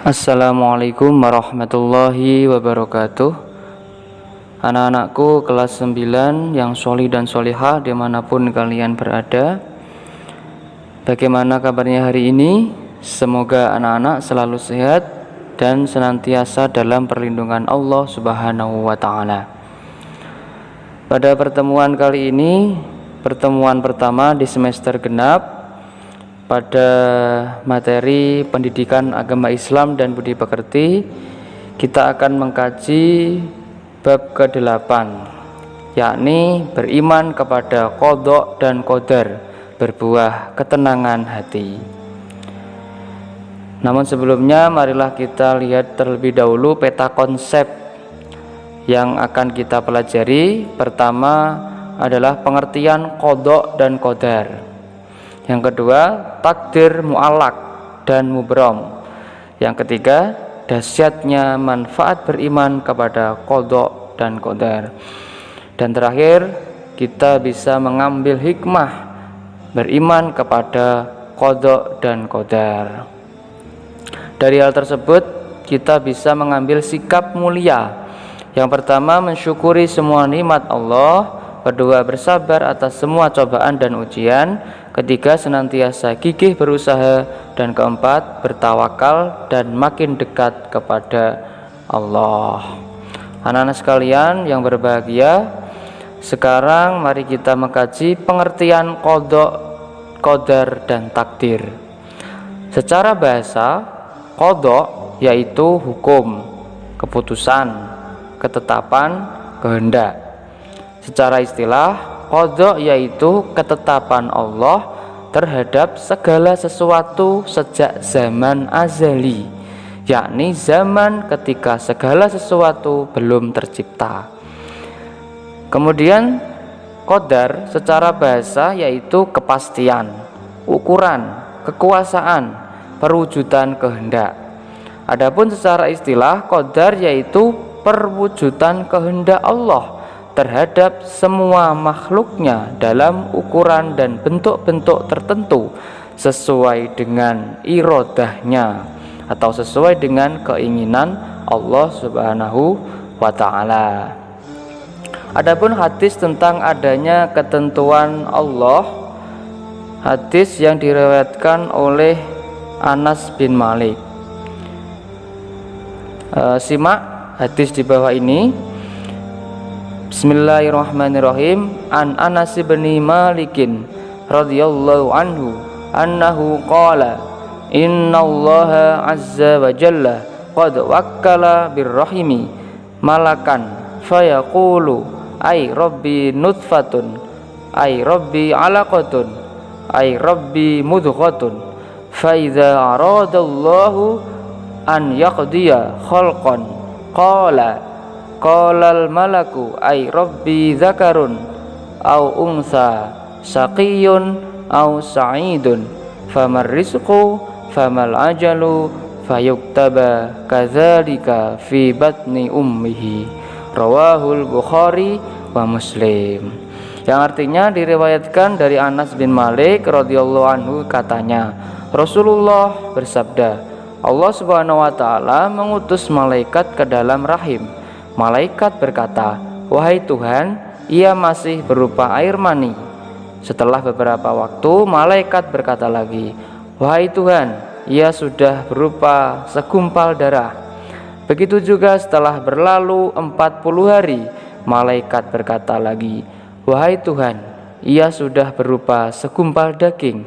Assalamualaikum warahmatullahi wabarakatuh. Anak-anakku kelas 9 yang sholih dan sholihah dimanapun kalian berada, bagaimana kabarnya hari ini? Semoga anak-anak selalu sehat dan senantiasa dalam perlindungan Allah Subhanahu wa ta'ala. Pada pertemuan kali ini, pertemuan pertama di semester genap pada materi pendidikan agama Islam dan budi pekerti, kita akan mengkaji bab ke-8, yakni beriman kepada qadha dan qadar, berbuah ketenangan hati. Namun sebelumnya marilah kita lihat terlebih dahulu peta konsep yang akan kita pelajari. Pertama adalah pengertian qadha dan qadar. Yang kedua, takdir mu'allaq dan mubram. Yang ketiga, dahsyatnya manfaat beriman kepada qadha dan qadar. Dan terakhir, kita bisa mengambil hikmah beriman kepada qadha dan qadar. Dari hal tersebut, kita bisa mengambil sikap mulia. Yang pertama, mensyukuri semua nikmat Allah. Kedua, bersabar atas semua cobaan dan ujian. Ketiga, senantiasa gigih berusaha. Dan keempat, bertawakal dan makin dekat kepada Allah. Anak-anak sekalian yang berbahagia, sekarang mari kita mengkaji pengertian qadha, qadar dan takdir. Secara bahasa, qadha yaitu hukum, keputusan, ketetapan, kehendak. Secara istilah, qadha yaitu ketetapan Allah terhadap segala sesuatu sejak zaman azali, yakni zaman ketika segala sesuatu belum tercipta. Kemudian qadar secara bahasa yaitu kepastian, ukuran, kekuasaan, perwujudan kehendak. Adapun secara istilah, qadar yaitu perwujudan kehendak Allah terhadap semua makhluknya dalam ukuran dan bentuk-bentuk tertentu sesuai dengan irodahnya atau sesuai dengan keinginan Allah Subhanahu wa ta'ala. Adapun hadis tentang adanya ketentuan Allah, hadis yang diriwayatkan oleh Anas bin Malik. Simak hadis di bawah ini. Bismillahirrahmanirrahim. An Anas bin Malikin radhiyallahu anhu annahu qala innallaha azza wa jalla qad wakkala birrahimi malakan fayaqulu ay rabbi nutfatun ay rabbi alaqatun ay rabbi mudghatun fa idza aradallahu an yaqdiya khalqan qala malaku ay rabbi zakarun au unsa saqiyun au sa'idun famar rizqu famal ajalu fayuktaba kadzalika fi batni ummihi, rawahul Bukhari wa Muslim. Yang artinya diriwayatkan dari Anas bin Malik radhiyallahu anhu, katanya Rasulullah bersabda, Allah Subhanahu wa ta'ala mengutus malaikat ke dalam rahim. Malaikat berkata, wahai Tuhan, ia masih berupa air mani. Setelah beberapa waktu, malaikat berkata lagi, wahai Tuhan, ia sudah berupa segumpal darah. Begitu juga setelah berlalu 40 hari, malaikat berkata lagi, wahai Tuhan, ia sudah berupa segumpal daging.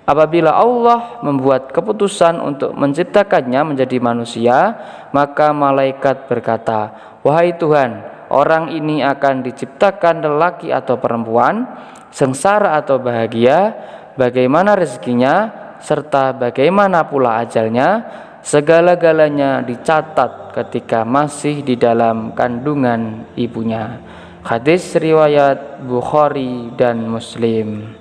Apabila Allah membuat keputusan untuk menciptakannya menjadi manusia, maka malaikat berkata, wahai Tuhan, orang ini akan diciptakan lelaki atau perempuan, sengsara atau bahagia, bagaimana rezekinya, serta bagaimana pula ajalnya, segala-galanya dicatat ketika masih di dalam kandungan ibunya. Hadis riwayat Bukhari dan Muslim.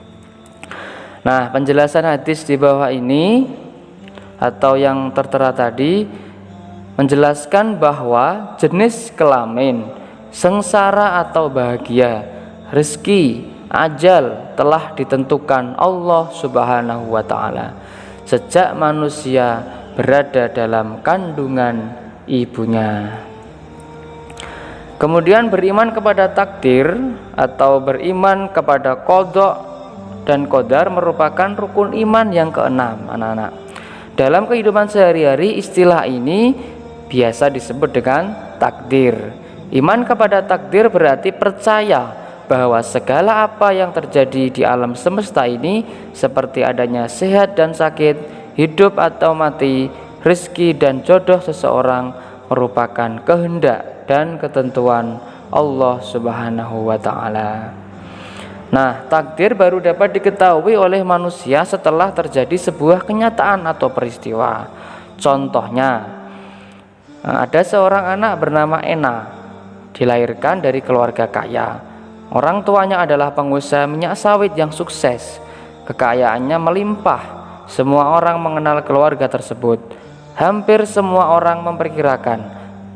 Nah, penjelasan hadis di bawah ini atau yang tertera tadi menjelaskan bahwa jenis kelamin, sengsara atau bahagia, rezeki, ajal telah ditentukan Allah Subhanahu wa ta'ala. Sejak manusia berada dalam kandungan ibunya. Kemudian beriman kepada takdir atau beriman kepada qada dan qadar merupakan rukun iman yang keenam, anak-anak. Dalam kehidupan sehari-hari istilah ini biasa disebut dengan takdir. Iman kepada takdir berarti percaya bahwa segala apa yang terjadi di alam semesta ini, seperti adanya sehat dan sakit, hidup atau mati, rezeki dan jodoh seseorang, merupakan kehendak dan ketentuan Allah Subhanahu wa Ta'ala. Nah, takdir baru dapat diketahui oleh manusia setelah terjadi sebuah kenyataan atau peristiwa. Contohnya, ada seorang anak bernama Ena, dilahirkan dari keluarga kaya. Orang tuanya adalah pengusaha minyak sawit yang sukses. Kekayaannya melimpah. Semua orang mengenal keluarga tersebut. Hampir semua orang memperkirakan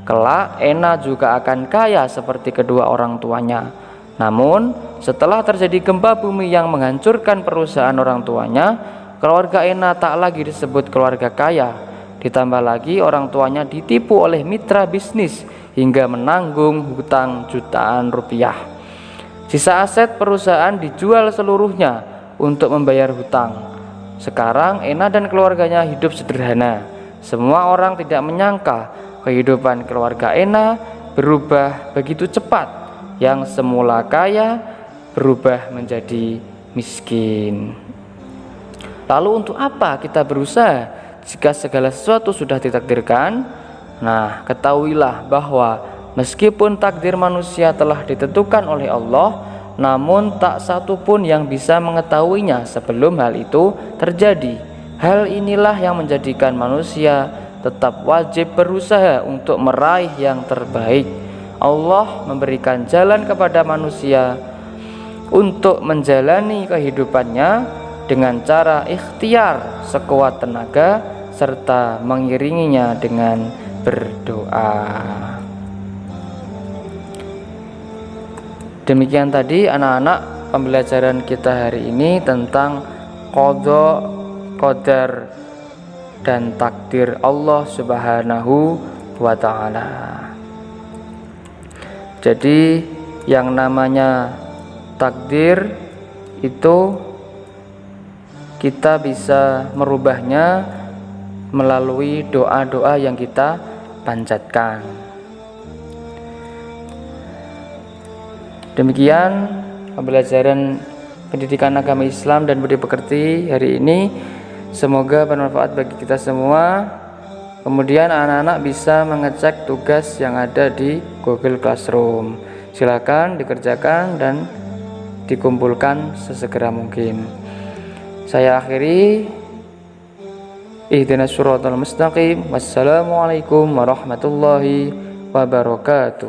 kelak Ena juga akan kaya seperti kedua orang tuanya. Namun, setelah terjadi gempa bumi yang menghancurkan perusahaan orang tuanya, keluarga Ena tak lagi disebut keluarga kaya. Ditambah lagi orang tuanya ditipu oleh mitra bisnis hingga menanggung hutang jutaan rupiah. Sisa aset perusahaan dijual seluruhnya untuk membayar hutang. Sekarang Ena dan keluarganya hidup sederhana. Semua orang tidak menyangka kehidupan keluarga Ena berubah begitu cepat. Yang semula kaya berubah menjadi miskin. Lalu untuk apa kita berusaha jika segala sesuatu sudah ditakdirkan? Nah, ketahuilah bahwa meskipun takdir manusia telah ditentukan oleh Allah, namun tak satu pun yang bisa mengetahuinya sebelum hal itu terjadi. Hal inilah yang menjadikan manusia tetap wajib berusaha untuk meraih yang terbaik. Allah memberikan jalan kepada manusia untuk menjalani kehidupannya dengan cara ikhtiar sekuat tenaga serta mengiringinya dengan berdoa. Demikian tadi anak-anak pembelajaran kita hari ini tentang qada, qadar dan takdir Allah Subhanahu wa Ta'ala. Jadi yang namanya takdir itu kita bisa merubahnya melalui doa-doa yang kita panjatkan. Demikian pembelajaran pendidikan agama Islam dan budi pekerti hari ini. Semoga bermanfaat bagi kita semua. Kemudian anak-anak bisa mengecek tugas yang ada di Google Classroom. Silakan dikerjakan dan dikumpulkan sesegera mungkin. Saya akhiri. Ihdinas siratal mustaqim. Wassalamualaikum warahmatullahi wabarakatuh.